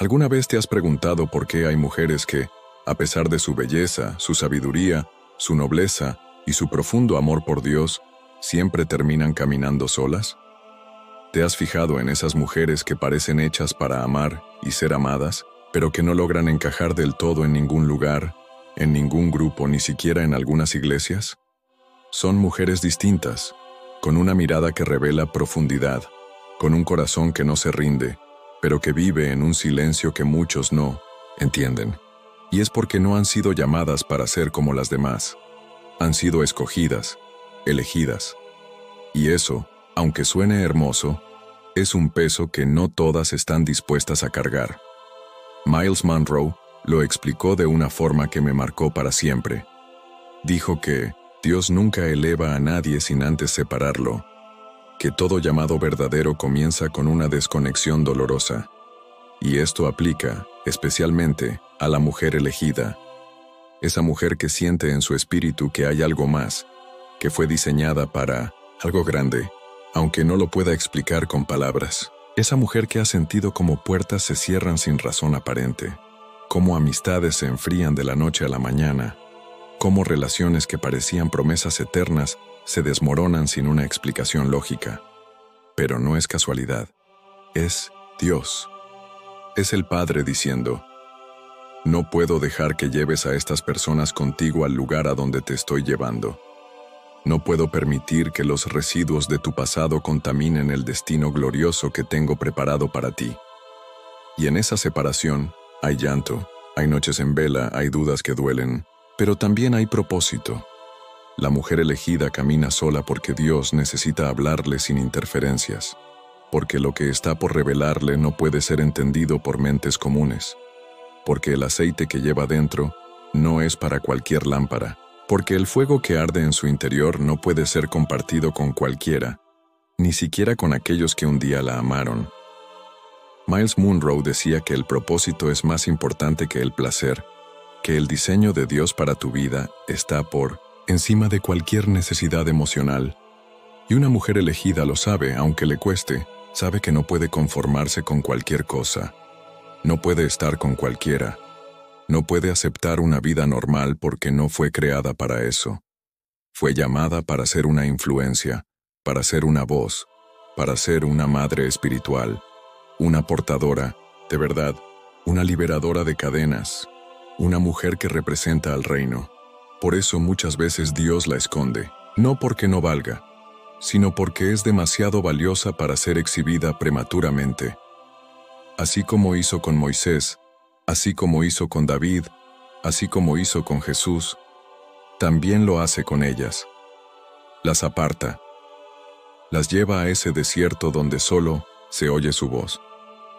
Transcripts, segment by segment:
¿Alguna vez te has preguntado por qué hay mujeres que, a pesar de su belleza, su sabiduría, su nobleza y su profundo amor por Dios, siempre terminan caminando solas? ¿Te has fijado en esas mujeres que parecen hechas para amar y ser amadas, pero que no logran encajar del todo en ningún lugar, en ningún grupo, ni siquiera en algunas iglesias? Son mujeres distintas, con una mirada que revela profundidad, con un corazón que no se rinde, pero que vive en un silencio que muchos no entienden. Y es porque no han sido llamadas para ser como las demás. Han sido escogidas, elegidas. Y eso, aunque suene hermoso, es un peso que no todas están dispuestas a cargar. Myles Munroe lo explicó de una forma que me marcó para siempre. Dijo que Dios nunca eleva a nadie sin antes separarlo, que todo llamado verdadero comienza con una desconexión dolorosa. Y esto aplica, especialmente, a la mujer elegida. Esa mujer que siente en su espíritu que hay algo más, que fue diseñada para algo grande, aunque no lo pueda explicar con palabras. Esa mujer que ha sentido cómo puertas se cierran sin razón aparente, cómo amistades se enfrían de la noche a la mañana, cómo relaciones que parecían promesas eternas se desmoronan sin una explicación lógica. Pero no es casualidad, es Dios. Es el Padre diciendo: no puedo dejar que lleves a estas personas contigo al lugar a donde te estoy llevando. No puedo permitir que los residuos de tu pasado contaminen el destino glorioso que tengo preparado para ti. Y en esa separación hay llanto, hay noches en vela, hay dudas que duelen, pero también hay propósito. La mujer elegida camina sola porque Dios necesita hablarle sin interferencias, porque lo que está por revelarle no puede ser entendido por mentes comunes, porque el aceite que lleva dentro no es para cualquier lámpara, porque el fuego que arde en su interior no puede ser compartido con cualquiera, ni siquiera con aquellos que un día la amaron. Myles Munroe decía que el propósito es más importante que el placer, que el diseño de Dios para tu vida está por encima de cualquier necesidad emocional. Y una mujer elegida lo sabe, aunque le cueste, sabe que no puede conformarse con cualquier cosa. No puede estar con cualquiera. No puede aceptar una vida normal porque no fue creada para eso. Fue llamada para ser una influencia, para ser una voz, para ser una madre espiritual, una portadora, de verdad, una liberadora de cadenas, una mujer que representa al reino. Por eso muchas veces Dios la esconde, no porque no valga, sino porque es demasiado valiosa para ser exhibida prematuramente. Así como hizo con Moisés, así como hizo con David, así como hizo con Jesús, también lo hace con ellas. Las aparta. Las lleva a ese desierto donde solo se oye su voz,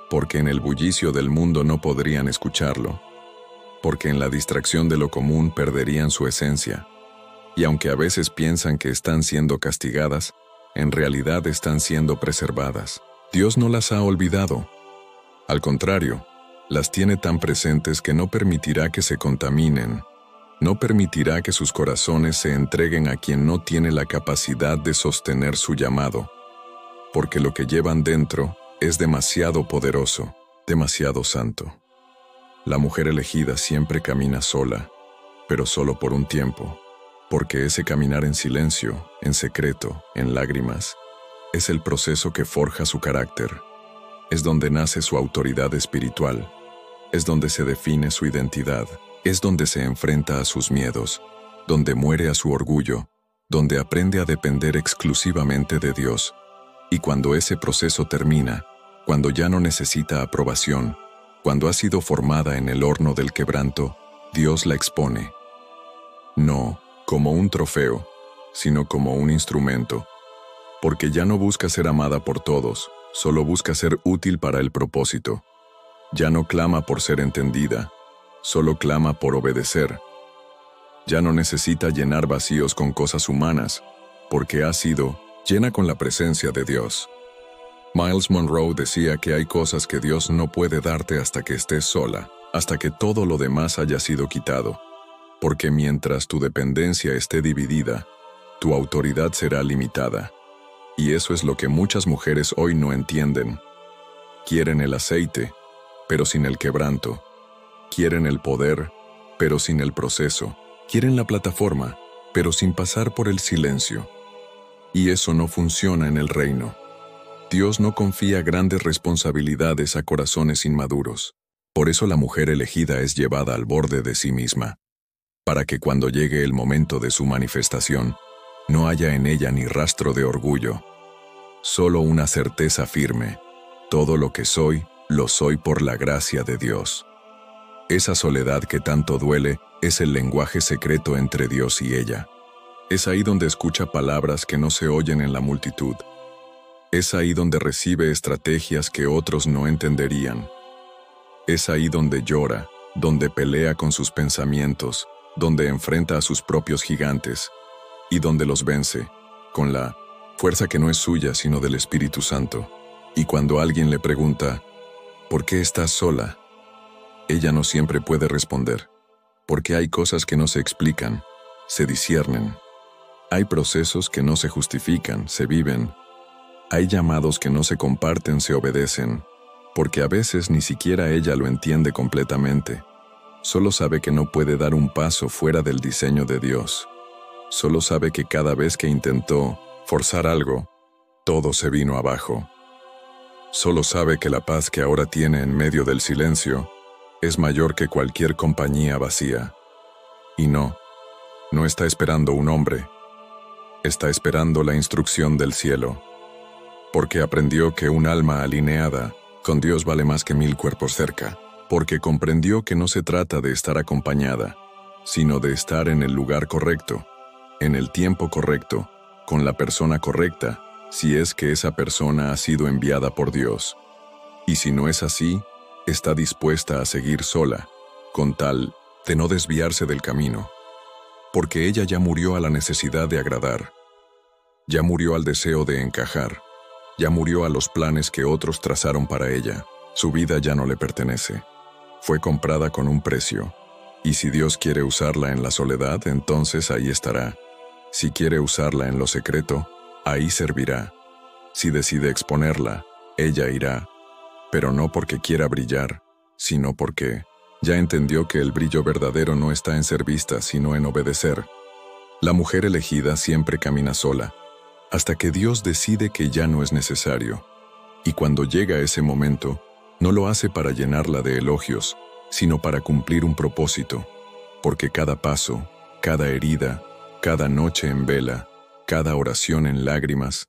porque en el bullicio del mundo no podrían escucharlo, porque en la distracción de lo común perderían su esencia, y aunque a veces piensan que están siendo castigadas, en realidad están siendo preservadas. Dios no las ha olvidado. Al contrario, las tiene tan presentes que no permitirá que se contaminen, no permitirá que sus corazones se entreguen a quien no tiene la capacidad de sostener su llamado, porque lo que llevan dentro es demasiado poderoso, demasiado santo. La mujer elegida siempre camina sola, pero solo por un tiempo, porque ese caminar en silencio, en secreto, en lágrimas, es el proceso que forja su carácter, es donde nace su autoridad espiritual, es donde se define su identidad, es donde se enfrenta a sus miedos, donde muere a su orgullo, donde aprende a depender exclusivamente de Dios. Y cuando ese proceso termina, cuando ya no necesita aprobación, cuando ha sido formada en el horno del quebranto, Dios la expone. No como un trofeo, sino como un instrumento, porque ya no busca ser amada por todos, solo busca ser útil para el propósito. Ya no clama por ser entendida, solo clama por obedecer. Ya no necesita llenar vacíos con cosas humanas, porque ha sido llena con la presencia de Dios. Myles Munroe decía que hay cosas que Dios no puede darte hasta que estés sola, hasta que todo lo demás haya sido quitado, porque mientras tu dependencia esté dividida, tu autoridad será limitada. Y eso es lo que muchas mujeres hoy no entienden. Quieren el aceite, pero sin el quebranto. Quieren el poder, pero sin el proceso. Quieren la plataforma, pero sin pasar por el silencio. Y eso no funciona en el reino. Dios no confía grandes responsabilidades a corazones inmaduros. Por eso la mujer elegida es llevada al borde de sí misma, para que cuando llegue el momento de su manifestación, no haya en ella ni rastro de orgullo, solo una certeza firme: todo lo que soy, lo soy por la gracia de Dios. Esa soledad que tanto duele es el lenguaje secreto entre Dios y ella. Es ahí donde escucha palabras que no se oyen en la multitud. Es ahí donde recibe estrategias que otros no entenderían. Es ahí donde llora, donde pelea con sus pensamientos, donde enfrenta a sus propios gigantes, y donde los vence, con la fuerza que no es suya sino del Espíritu Santo. Y cuando alguien le pregunta, ¿por qué estás sola?, ella no siempre puede responder, porque hay cosas que no se explican, se disciernen. Hay procesos que no se justifican, se viven. Hay llamados que no se comparten, se obedecen, porque a veces ni siquiera ella lo entiende completamente. Solo sabe que no puede dar un paso fuera del diseño de Dios. Solo sabe que cada vez que intentó forzar algo, todo se vino abajo. Solo sabe que la paz que ahora tiene en medio del silencio es mayor que cualquier compañía vacía. Y no está esperando un hombre. Está esperando la instrucción del cielo. Porque aprendió que un alma alineada con Dios vale más que 1000 cuerpos cerca. Porque comprendió que no se trata de estar acompañada, sino de estar en el lugar correcto, en el tiempo correcto, con la persona correcta, si es que esa persona ha sido enviada por Dios. Y si no es así, está dispuesta a seguir sola, con tal de no desviarse del camino. Porque ella ya murió a la necesidad de agradar, ya murió al deseo de encajar, ya murió a los planes que otros trazaron para ella. Su vida ya no le pertenece. Fue comprada con un precio. Y si Dios quiere usarla en la soledad, entonces ahí estará. Si quiere usarla en lo secreto, ahí servirá. Si decide exponerla, ella irá. Pero no porque quiera brillar, sino porque ya entendió que el brillo verdadero no está en ser vista, sino en obedecer. La mujer elegida siempre camina sola, hasta que Dios decide que ya no es necesario. Y cuando llega ese momento, no lo hace para llenarla de elogios, sino para cumplir un propósito. Porque cada paso, cada herida, cada noche en vela, cada oración en lágrimas,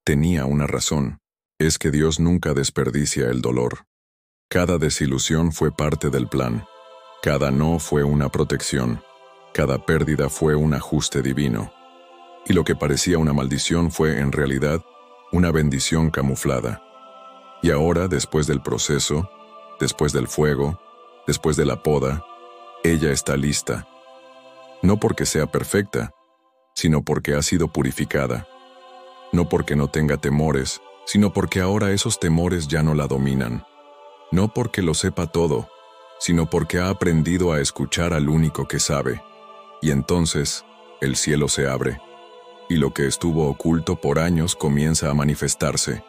tenía una razón. Es que Dios nunca desperdicia el dolor. Cada desilusión fue parte del plan. Cada no fue una protección. Cada pérdida fue un ajuste divino. Y lo que parecía una maldición fue, en realidad, una bendición camuflada. Y ahora, después del proceso, después del fuego, después de la poda, ella está lista. No porque sea perfecta, sino porque ha sido purificada. No porque no tenga temores, sino porque ahora esos temores ya no la dominan. No porque lo sepa todo, sino porque ha aprendido a escuchar al único que sabe. Y entonces, el cielo se abre. Y lo que estuvo oculto por años comienza a manifestarse.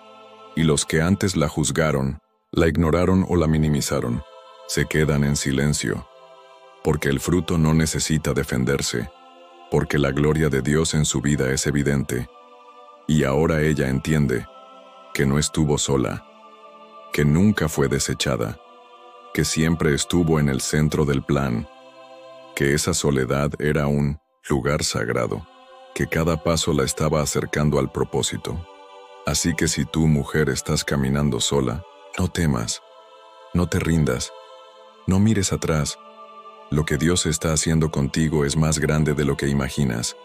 Y los que antes la juzgaron, la ignoraron o la minimizaron, se quedan en silencio. Porque el fruto no necesita defenderse. Porque la gloria de Dios en su vida es evidente. Y ahora ella entiende que no estuvo sola, que nunca fue desechada, que siempre estuvo en el centro del plan, que esa soledad era un lugar sagrado, que cada paso la estaba acercando al propósito. Así que si tú, mujer, estás caminando sola, no temas, no te rindas, no mires atrás. Lo que Dios está haciendo contigo es más grande de lo que imaginas.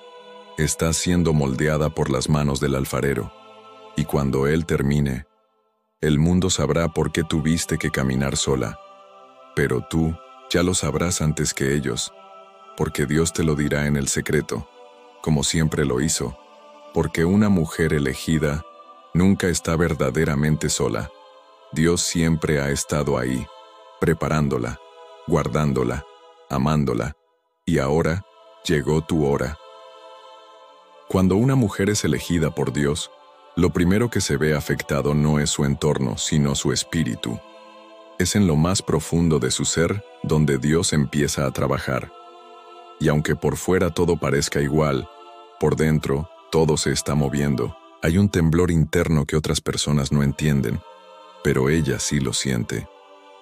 Estás siendo moldeada por las manos del alfarero. Y cuando Él termine, el mundo sabrá por qué tuviste que caminar sola. Pero tú ya lo sabrás antes que ellos, porque Dios te lo dirá en el secreto, como siempre lo hizo, porque una mujer elegida nunca está verdaderamente sola. Dios siempre ha estado ahí, preparándola, guardándola, amándola, y ahora llegó tu hora. Cuando una mujer es elegida por Dios, lo primero que se ve afectado no es su entorno, sino su espíritu. Es en lo más profundo de su ser donde Dios empieza a trabajar. Y aunque por fuera todo parezca igual, por dentro todo se está moviendo. Hay un temblor interno que otras personas no entienden, pero ella sí lo siente.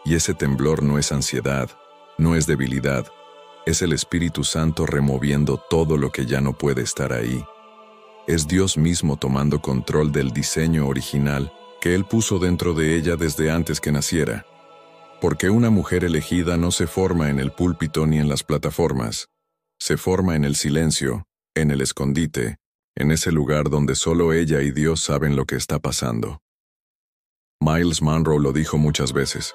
Y ese temblor no es ansiedad, no es debilidad, es el Espíritu Santo removiendo todo lo que ya no puede estar ahí. Es Dios mismo tomando control del diseño original que Él puso dentro de ella desde antes que naciera. Porque una mujer elegida no se forma en el púlpito ni en las plataformas. Se forma en el silencio, en el escondite, en ese lugar donde solo ella y Dios saben lo que está pasando. Miles Monroe lo dijo muchas veces.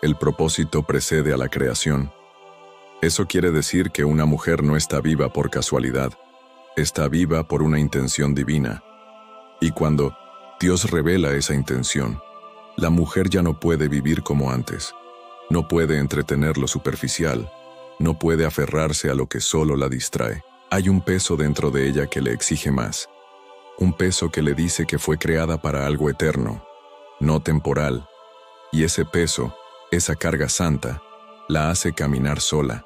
El propósito precede a la creación. Eso quiere decir que una mujer no está viva por casualidad, está viva por una intención divina. Y cuando Dios revela esa intención, la mujer ya no puede vivir como antes. No puede entretener lo superficial, no puede aferrarse a lo que solo la distrae. Hay un peso dentro de ella que le exige más. Un peso que le dice que fue creada para algo eterno, no temporal. Y ese peso, esa carga santa, la hace caminar sola.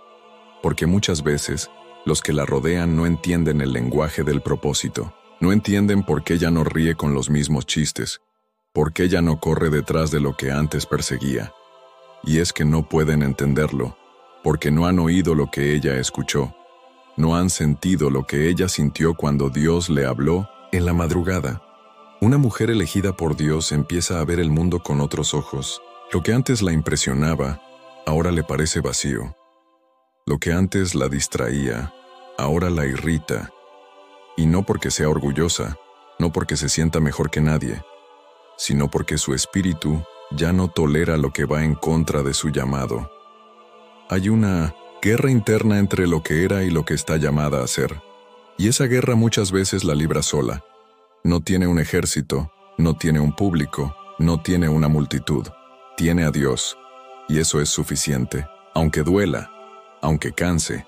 Porque muchas veces, los que la rodean no entienden el lenguaje del propósito. No entienden por qué ella no ríe con los mismos chistes, por qué ella no corre detrás de lo que antes perseguía. Y es que no pueden entenderlo, porque no han oído lo que ella escuchó. No han sentido lo que ella sintió cuando Dios le habló en la madrugada. Una mujer elegida por Dios empieza a ver el mundo con otros ojos. Lo que antes la impresionaba, ahora le parece vacío. Lo que antes la distraía, ahora la irrita. Y no porque sea orgullosa, no porque se sienta mejor que nadie, sino porque su espíritu ya no tolera lo que va en contra de su llamado. Hay una guerra interna entre lo que era y lo que está llamada a ser. Y esa guerra muchas veces la libra sola. No tiene un ejército, no tiene un público, no tiene una multitud. Tiene a Dios. Y eso es suficiente. Aunque duela, aunque canse,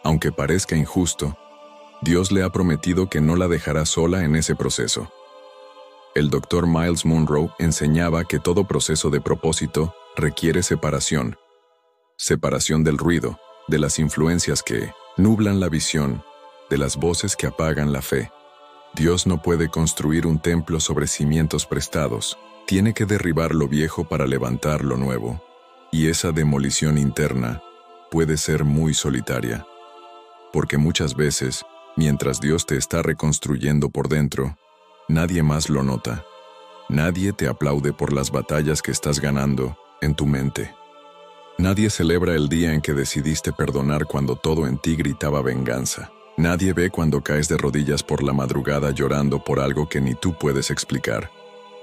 aunque parezca injusto, Dios le ha prometido que no la dejará sola en ese proceso. El Dr. Miles Monroe enseñaba que todo proceso de propósito requiere separación. Separación del ruido, de las influencias que nublan la visión, de las voces que apagan la fe. Dios no puede construir un templo sobre cimientos prestados. Tiene que derribar lo viejo para levantar lo nuevo. Y esa demolición interna puede ser muy solitaria. Porque muchas veces, mientras Dios te está reconstruyendo por dentro, nadie más lo nota. Nadie te aplaude por las batallas que estás ganando en tu mente. Nadie celebra el día en que decidiste perdonar cuando todo en ti gritaba venganza. Nadie ve cuando caes de rodillas por la madrugada llorando por algo que ni tú puedes explicar.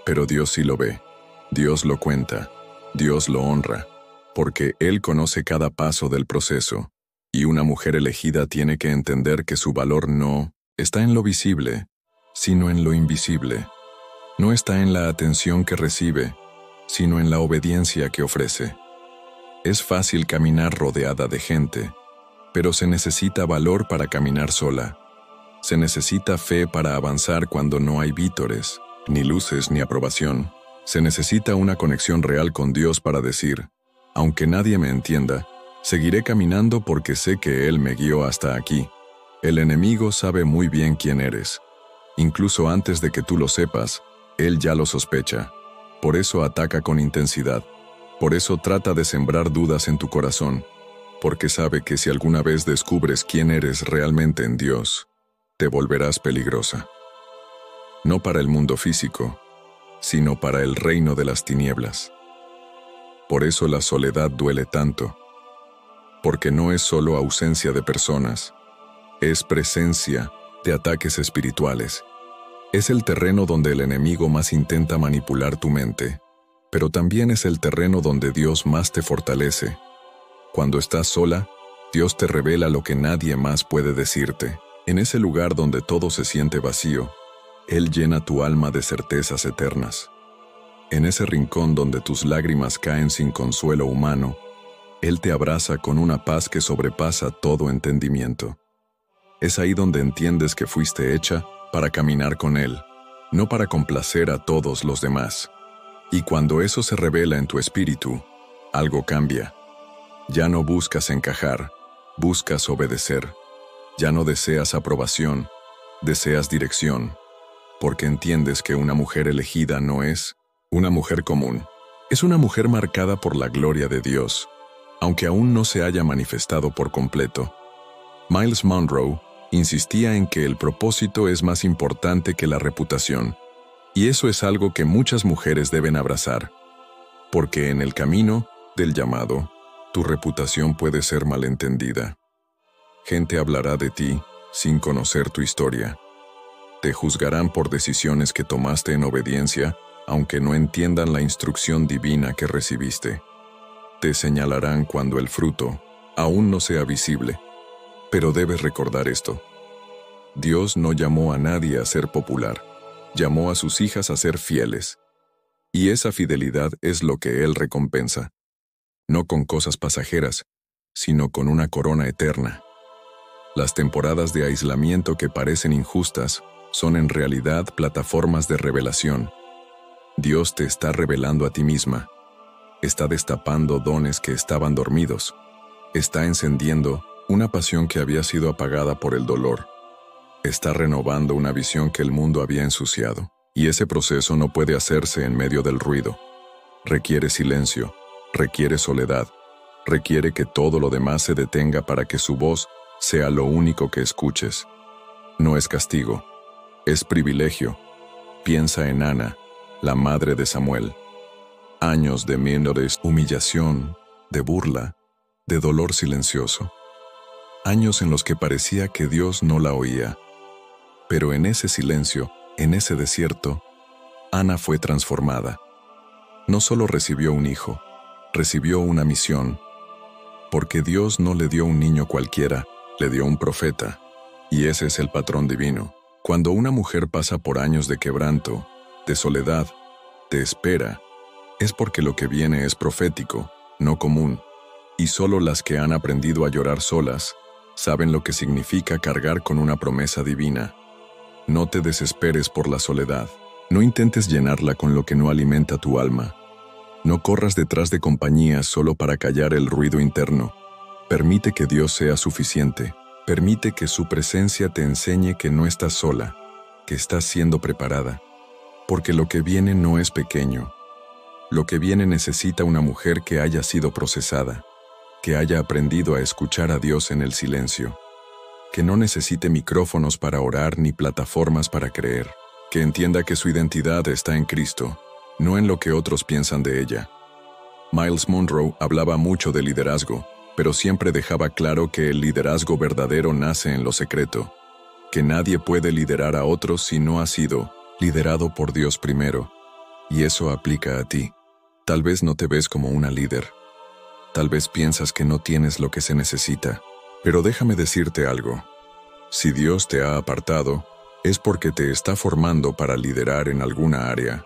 Pero Dios sí lo ve. Dios lo cuenta. Dios lo honra. Porque Él conoce cada paso del proceso. Y una mujer elegida tiene que entender que su valor no está en lo visible, sino en lo invisible. No está en la atención que recibe, sino en la obediencia que ofrece. Es fácil caminar rodeada de gente, pero se necesita valor para caminar sola. Se necesita fe para avanzar cuando no hay vítores, ni luces ni aprobación. Se necesita una conexión real con Dios para decir, aunque nadie me entienda, seguiré caminando porque sé que Él me guió hasta aquí. El enemigo sabe muy bien quién eres. Incluso antes de que tú lo sepas, Él ya lo sospecha. Por eso ataca con intensidad. Por eso trata de sembrar dudas en tu corazón. Porque sabe que si alguna vez descubres quién eres realmente en Dios, te volverás peligrosa. No para el mundo físico, sino para el reino de las tinieblas. Por eso la soledad duele tanto. Porque no es solo ausencia de personas, es presencia de ataques espirituales. Es el terreno donde el enemigo más intenta manipular tu mente, pero también es el terreno donde Dios más te fortalece. Cuando estás sola, Dios te revela lo que nadie más puede decirte. En ese lugar donde todo se siente vacío, Él llena tu alma de certezas eternas. En ese rincón donde tus lágrimas caen sin consuelo humano, Él te abraza con una paz que sobrepasa todo entendimiento. Es ahí donde entiendes que fuiste hecha para caminar con Él, no para complacer a todos los demás. Y cuando eso se revela en tu espíritu, algo cambia. Ya no buscas encajar, buscas obedecer. Ya no deseas aprobación, deseas dirección, porque entiendes que una mujer elegida no es una mujer común. Es una mujer marcada por la gloria de Dios, aunque aún no se haya manifestado por completo. Myles Munroe insistía en que el propósito es más importante que la reputación, y eso es algo que muchas mujeres deben abrazar, porque en el camino del llamado, tu reputación puede ser malentendida. Gente hablará de ti sin conocer tu historia. Te juzgarán por decisiones que tomaste en obediencia, aunque no entiendan la instrucción divina que recibiste. Te señalarán cuando el fruto aún no sea visible. Pero debes recordar esto. Dios no llamó a nadie a ser popular, llamó a sus hijas a ser fieles. Y esa fidelidad es lo que Él recompensa. No con cosas pasajeras, sino con una corona eterna. Las temporadas de aislamiento que parecen injustas son en realidad plataformas de revelación. Dios te está revelando a ti misma. Está destapando dones que estaban dormidos. Está encendiendo una pasión que había sido apagada por el dolor. Está renovando una visión que el mundo había ensuciado. Y ese proceso no puede hacerse en medio del ruido. Requiere silencio, requiere soledad, requiere que todo lo demás se detenga para que su voz sea lo único que escuches. No es castigo, es privilegio. Piensa en Ana, la madre de Samuel. Años de humillación, de burla, de dolor silencioso. Años en los que parecía que Dios no la oía. Pero en ese silencio, en ese desierto, Ana fue transformada. No solo recibió un hijo, recibió una misión. Porque Dios no le dio un niño cualquiera, le dio un profeta. Y ese es el patrón divino. Cuando una mujer pasa por años de quebranto, de soledad, de espera, es porque lo que viene es profético, no común. Y solo las que han aprendido a llorar solas saben lo que significa cargar con una promesa divina. No te desesperes por la soledad. No intentes llenarla con lo que no alimenta tu alma. No corras detrás de compañías solo para callar el ruido interno. Permite que Dios sea suficiente. Permite que su presencia te enseñe que no estás sola, que estás siendo preparada. Porque lo que viene no es pequeño. Lo que viene necesita una mujer que haya sido procesada, que haya aprendido a escuchar a Dios en el silencio, que no necesite micrófonos para orar ni plataformas para creer, que entienda que su identidad está en Cristo, no en lo que otros piensan de ella. Myles Munroe hablaba mucho de liderazgo, pero siempre dejaba claro que el liderazgo verdadero nace en lo secreto, que nadie puede liderar a otros si no ha sido liderado por Dios primero, y eso aplica a ti. Tal vez no te ves como una líder, tal vez piensas que no tienes lo que se necesita, pero déjame decirte algo. Si Dios te ha apartado, es porque te está formando para liderar en alguna área.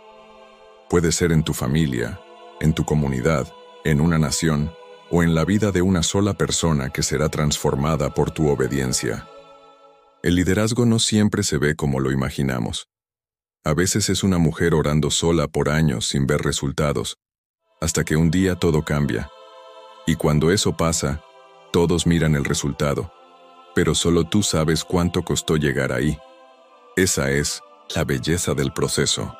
Puede ser en tu familia, en tu comunidad, en una nación, o en la vida de una sola persona que será transformada por tu obediencia. El liderazgo no siempre se ve como lo imaginamos. A veces es una mujer orando sola por años sin ver resultados, hasta que un día todo cambia. Y cuando eso pasa, todos miran el resultado, pero solo tú sabes cuánto costó llegar ahí. Esa es la belleza del proceso,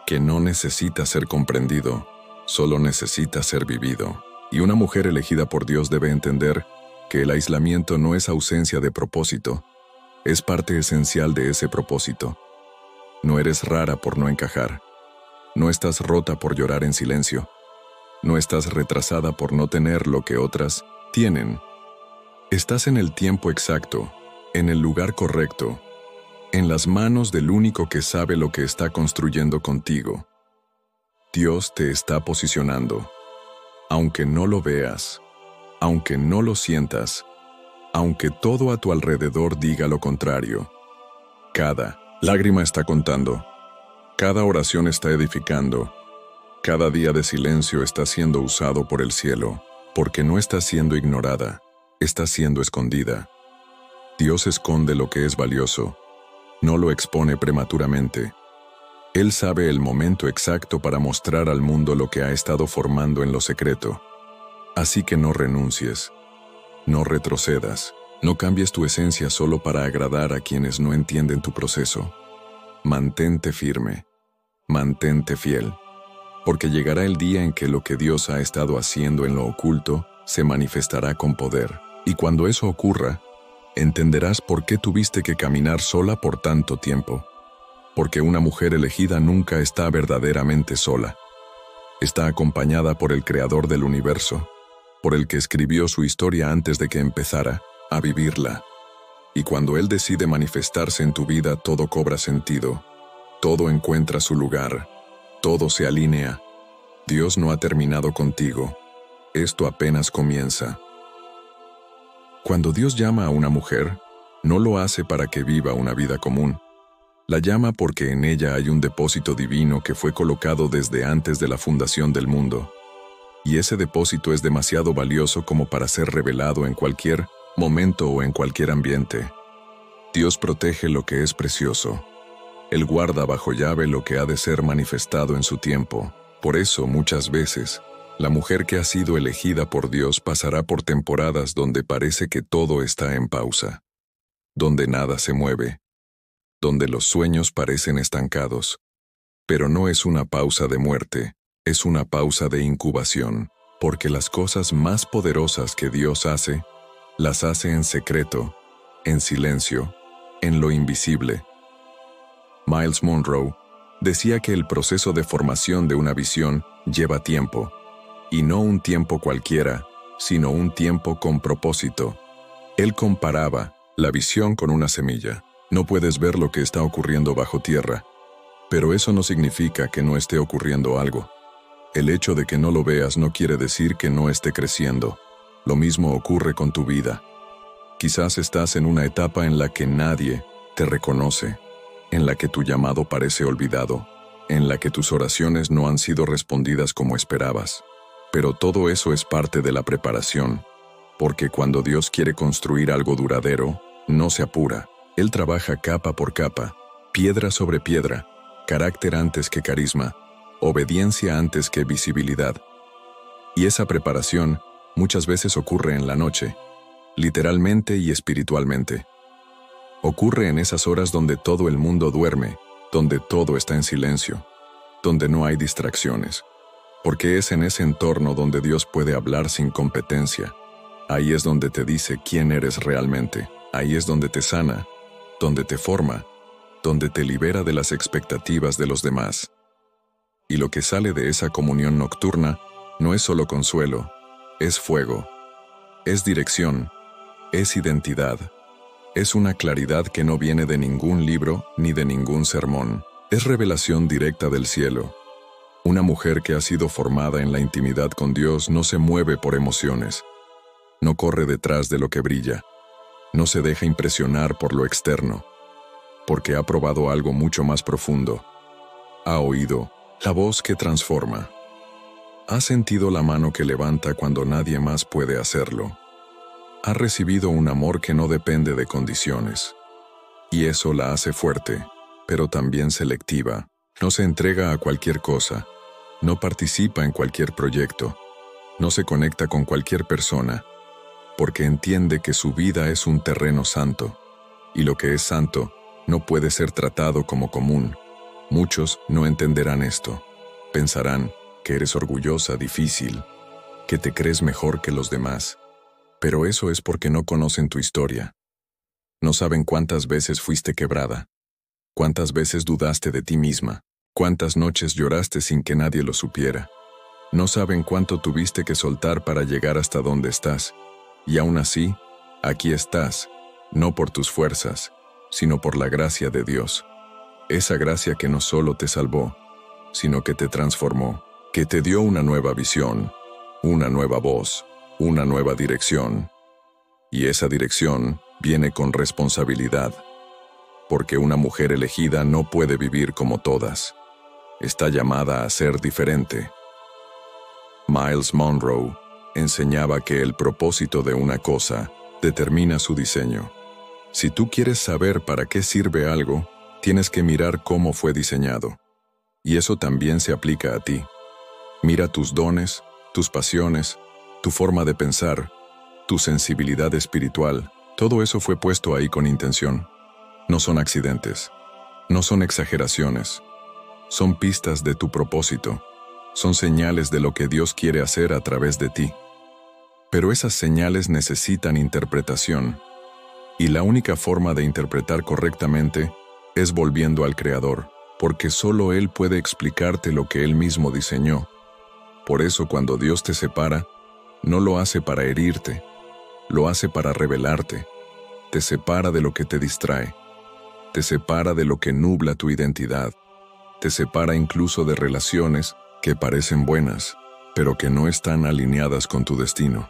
que no necesita ser comprendido, solo necesita ser vivido. Y una mujer elegida por Dios debe entender que el aislamiento no es ausencia de propósito, es parte esencial de ese propósito. No eres rara por no encajar, no estás rota por llorar en silencio, no estás retrasada por no tener lo que otras tienen. Estás en el tiempo exacto, en el lugar correcto, en las manos del único que sabe lo que está construyendo contigo. Dios te está posicionando. Aunque no lo veas, aunque no lo sientas, aunque todo a tu alrededor diga lo contrario. Cada lágrima está contando, cada oración está edificando, cada día de silencio está siendo usado por el cielo, porque no está siendo ignorada, está siendo escondida. Dios esconde lo que es valioso, no lo expone prematuramente. Él sabe el momento exacto para mostrar al mundo lo que ha estado formando en lo secreto. Así que no renuncies, no retrocedas, no cambies tu esencia solo para agradar a quienes no entienden tu proceso. Mantente firme, mantente fiel, porque llegará el día en que lo que Dios ha estado haciendo en lo oculto se manifestará con poder. Y cuando eso ocurra, entenderás por qué tuviste que caminar sola por tanto tiempo. Porque una mujer elegida nunca está verdaderamente sola. Está acompañada por el Creador del universo, por el que escribió su historia antes de que empezara a vivirla. Y cuando Él decide manifestarse en tu vida, todo cobra sentido, todo encuentra su lugar, todo se alinea. Dios no ha terminado contigo. Esto apenas comienza. Cuando Dios llama a una mujer, no lo hace para que viva una vida común. La llama porque en ella hay un depósito divino que fue colocado desde antes de la fundación del mundo. Y ese depósito es demasiado valioso como para ser revelado en cualquier momento o en cualquier ambiente. Dios protege lo que es precioso. Él guarda bajo llave lo que ha de ser manifestado en su tiempo. Por eso, muchas veces, la mujer que ha sido elegida por Dios pasará por temporadas donde parece que todo está en pausa, donde nada se mueve, donde los sueños parecen estancados. Pero no es una pausa de muerte, es una pausa de incubación, porque las cosas más poderosas que Dios hace, las hace en secreto, en silencio, en lo invisible. Miles Monroe decía que el proceso de formación de una visión lleva tiempo, y no un tiempo cualquiera, sino un tiempo con propósito. Él comparaba la visión con una semilla. No puedes ver lo que está ocurriendo bajo tierra, pero eso no significa que no esté ocurriendo algo. El hecho de que no lo veas no quiere decir que no esté creciendo. Lo mismo ocurre con tu vida. Quizás estás en una etapa en la que nadie te reconoce, en la que tu llamado parece olvidado, en la que tus oraciones no han sido respondidas como esperabas. Pero todo eso es parte de la preparación, porque cuando Dios quiere construir algo duradero, no se apura. Él trabaja capa por capa, piedra sobre piedra, carácter antes que carisma, obediencia antes que visibilidad. Y esa preparación muchas veces ocurre en la noche, literalmente y espiritualmente. Ocurre en esas horas donde todo el mundo duerme, donde todo está en silencio, donde no hay distracciones. Porque es en ese entorno donde Dios puede hablar sin competencia. Ahí es donde te dice quién eres realmente. Ahí es donde te sana, donde te forma, donde te libera de las expectativas de los demás. Y lo que sale de esa comunión nocturna no es solo consuelo, es fuego, es dirección, es identidad, es una claridad que no viene de ningún libro ni de ningún sermón, es revelación directa del cielo. Una mujer que ha sido formada en la intimidad con Dios no se mueve por emociones, no corre detrás de lo que brilla, no se deja impresionar por lo externo, porque ha probado algo mucho más profundo. Ha oído la voz que transforma. Ha sentido la mano que levanta cuando nadie más puede hacerlo. Ha recibido un amor que no depende de condiciones. Y eso la hace fuerte, pero también selectiva. No se entrega a cualquier cosa. No participa en cualquier proyecto. No se conecta con cualquier persona, porque entiende que su vida es un terreno santo, y lo que es santo no puede ser tratado como común. Muchos no entenderán esto. Pensarán que eres orgullosa, difícil, que te crees mejor que los demás. Pero eso es porque no conocen tu historia. No saben cuántas veces fuiste quebrada, cuántas veces dudaste de ti misma, cuántas noches lloraste sin que nadie lo supiera. No saben cuánto tuviste que soltar para llegar hasta donde estás. Y aún así, aquí estás, no por tus fuerzas, sino por la gracia de Dios. Esa gracia que no solo te salvó, sino que te transformó, que te dio una nueva visión, una nueva voz, una nueva dirección. Y esa dirección viene con responsabilidad, porque una mujer elegida no puede vivir como todas. Está llamada a ser diferente. Miles Monroe enseñaba que el propósito de una cosa determina su diseño. Si tú quieres saber para qué sirve algo, tienes que mirar cómo fue diseñado. Y eso también se aplica a ti. Mira tus dones, tus pasiones, tu forma de pensar, tu sensibilidad espiritual, todo eso fue puesto ahí con intención. No son accidentes, no son exageraciones, son pistas de tu propósito, son señales de lo que Dios quiere hacer a través de ti. Pero esas señales necesitan interpretación, y la única forma de interpretar correctamente es volviendo al Creador, porque solo Él puede explicarte lo que Él mismo diseñó. Por eso cuando Dios te separa, no lo hace para herirte, lo hace para revelarte. Te separa de lo que te distrae, te separa de lo que nubla tu identidad, te separa incluso de relaciones que parecen buenas, pero que no están alineadas con tu destino.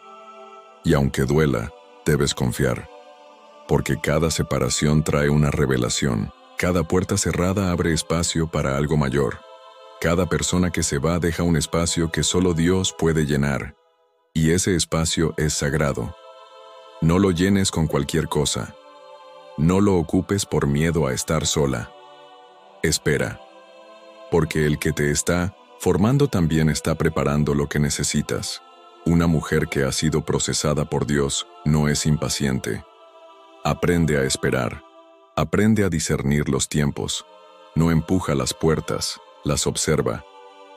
Y aunque duela, debes confiar, porque cada separación trae una revelación, cada puerta cerrada abre espacio para algo mayor, cada persona que se va deja un espacio que solo Dios puede llenar, y ese espacio es sagrado. No lo llenes con cualquier cosa. No lo ocupes por miedo a estar sola. Espera, porque el que te está formando también está preparando lo que necesitas. Una mujer que ha sido procesada por Dios no es impaciente. Aprende a esperar. Aprende a discernir los tiempos. No empuja las puertas, las observa.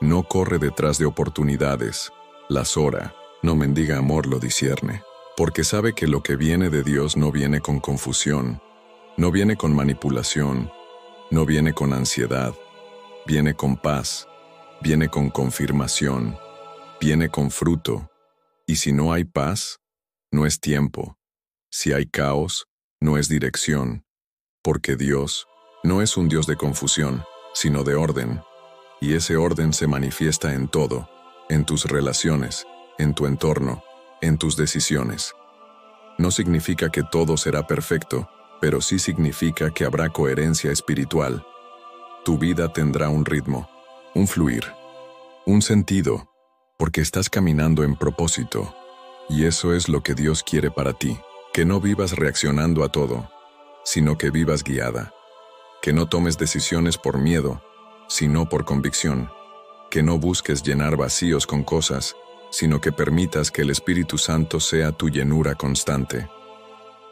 No corre detrás de oportunidades, las ora. No mendiga amor, lo discierne. Porque sabe que lo que viene de Dios no viene con confusión, no viene con manipulación, no viene con ansiedad, viene con paz, viene con confirmación, viene con fruto. Y si no hay paz, no es tiempo. Si hay caos, no es dirección. Porque Dios no es un Dios de confusión, sino de orden. Y ese orden se manifiesta en todo, en tus relaciones, en tu entorno, en tus decisiones. No significa que todo será perfecto, pero sí significa que habrá coherencia espiritual. Tu vida tendrá un ritmo, un fluir, un sentido, porque estás caminando en propósito. Y eso es lo que Dios quiere para ti, que no vivas reaccionando a todo, sino que vivas guiada. Que no tomes decisiones por miedo, sino por convicción. Que no busques llenar vacíos con cosas, sino que permitas que el Espíritu Santo sea tu llenura constante.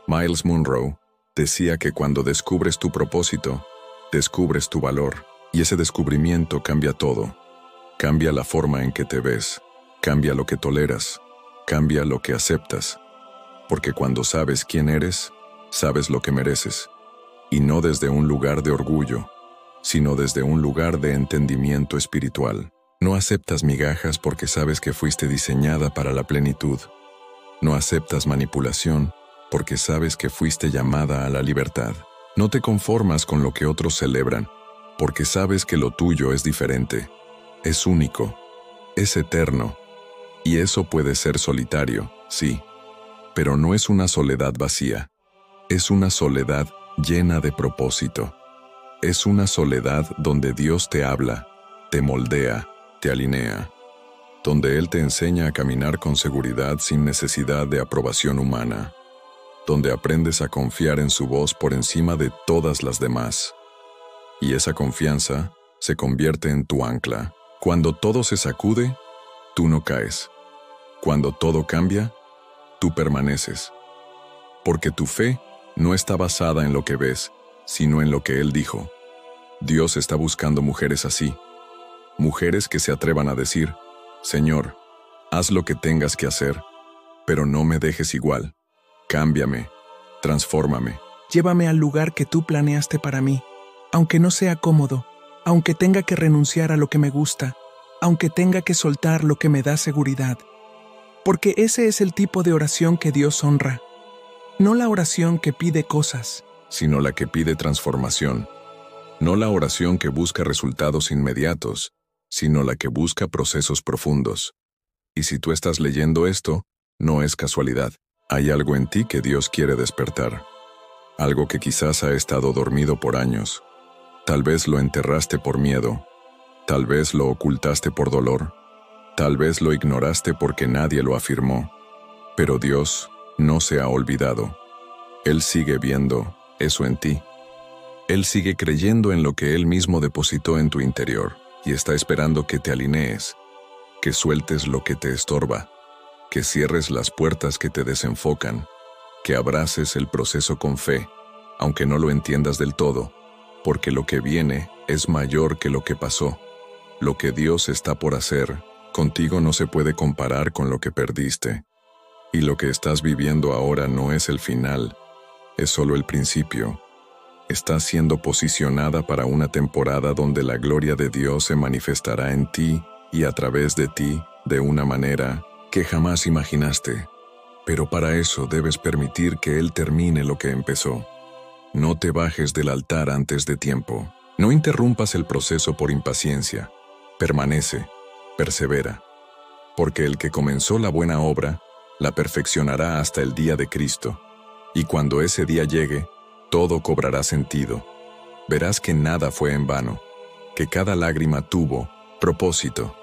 Miles Monroe decía que cuando descubres tu propósito, descubres tu valor, y ese descubrimiento cambia todo. Cambia la forma en que te ves, cambia lo que toleras, cambia lo que aceptas. Porque cuando sabes quién eres, sabes lo que mereces, y no desde un lugar de orgullo, sino desde un lugar de entendimiento espiritual. No aceptas migajas porque sabes que fuiste diseñada para la plenitud. No aceptas manipulación porque sabes que fuiste llamada a la libertad. No te conformas con lo que otros celebran porque sabes que lo tuyo es diferente, es único, es eterno. Y eso puede ser solitario, sí, pero no es una soledad vacía. Es una soledad llena de propósito. Es una soledad donde Dios te habla, te moldea, te alinea, donde Él te enseña a caminar con seguridad sin necesidad de aprobación humana, donde aprendes a confiar en su voz por encima de todas las demás. Y esa confianza se convierte en tu ancla. Cuando todo se sacude, tú no caes. Cuando todo cambia, tú permaneces. Porque tu fe no está basada en lo que ves, sino en lo que Él dijo. Dios está buscando mujeres así. Mujeres que se atrevan a decir, Señor, haz lo que tengas que hacer, pero no me dejes igual. Cámbiame, transfórmame. Llévame al lugar que tú planeaste para mí, aunque no sea cómodo, aunque tenga que renunciar a lo que me gusta, aunque tenga que soltar lo que me da seguridad. Porque ese es el tipo de oración que Dios honra. No la oración que pide cosas, sino la que pide transformación. No la oración que busca resultados inmediatos, sino la que busca procesos profundos. Y si tú estás leyendo esto, no es casualidad. Hay algo en ti que Dios quiere despertar. Algo que quizás ha estado dormido por años. Tal vez lo enterraste por miedo. Tal vez lo ocultaste por dolor. Tal vez lo ignoraste porque nadie lo afirmó. Pero Dios no se ha olvidado. Él sigue viendo eso en ti. Él sigue creyendo en lo que Él mismo depositó en tu interior y está esperando que te alinees, que sueltes lo que te estorba, que cierres las puertas que te desenfocan, que abraces el proceso con fe, aunque no lo entiendas del todo, porque lo que viene es mayor que lo que pasó. Lo que Dios está por hacer contigo no se puede comparar con lo que perdiste. Y lo que estás viviendo ahora no es el final, es solo el principio. Estás siendo posicionada para una temporada donde la gloria de Dios se manifestará en ti y a través de ti de una manera que jamás imaginaste. Pero para eso debes permitir que Él termine lo que empezó. No te bajes del altar antes de tiempo. No interrumpas el proceso por impaciencia. Permanece, persevera. Porque el que comenzó la buena obra, la perfeccionará hasta el día de Cristo. Y cuando ese día llegue, todo cobrará sentido. Verás que nada fue en vano, que cada lágrima tuvo propósito,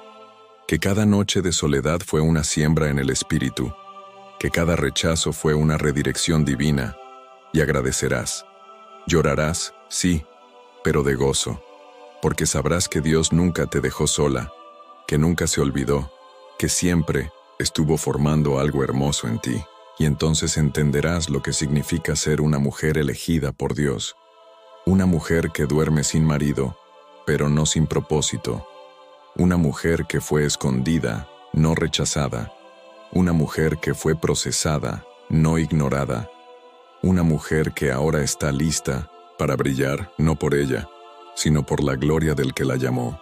que cada noche de soledad fue una siembra en el espíritu, que cada rechazo fue una redirección divina, y agradecerás. Llorarás, sí, pero de gozo, porque sabrás que Dios nunca te dejó sola, que nunca se olvidó, que siempre estuvo formando algo hermoso en ti, y entonces entenderás lo que significa ser una mujer elegida por Dios, una mujer que duerme sin marido, pero no sin propósito, una mujer que fue escondida, no rechazada, una mujer que fue procesada, no ignorada, una mujer que ahora está lista para brillar no por ella, sino por la gloria del que la llamó.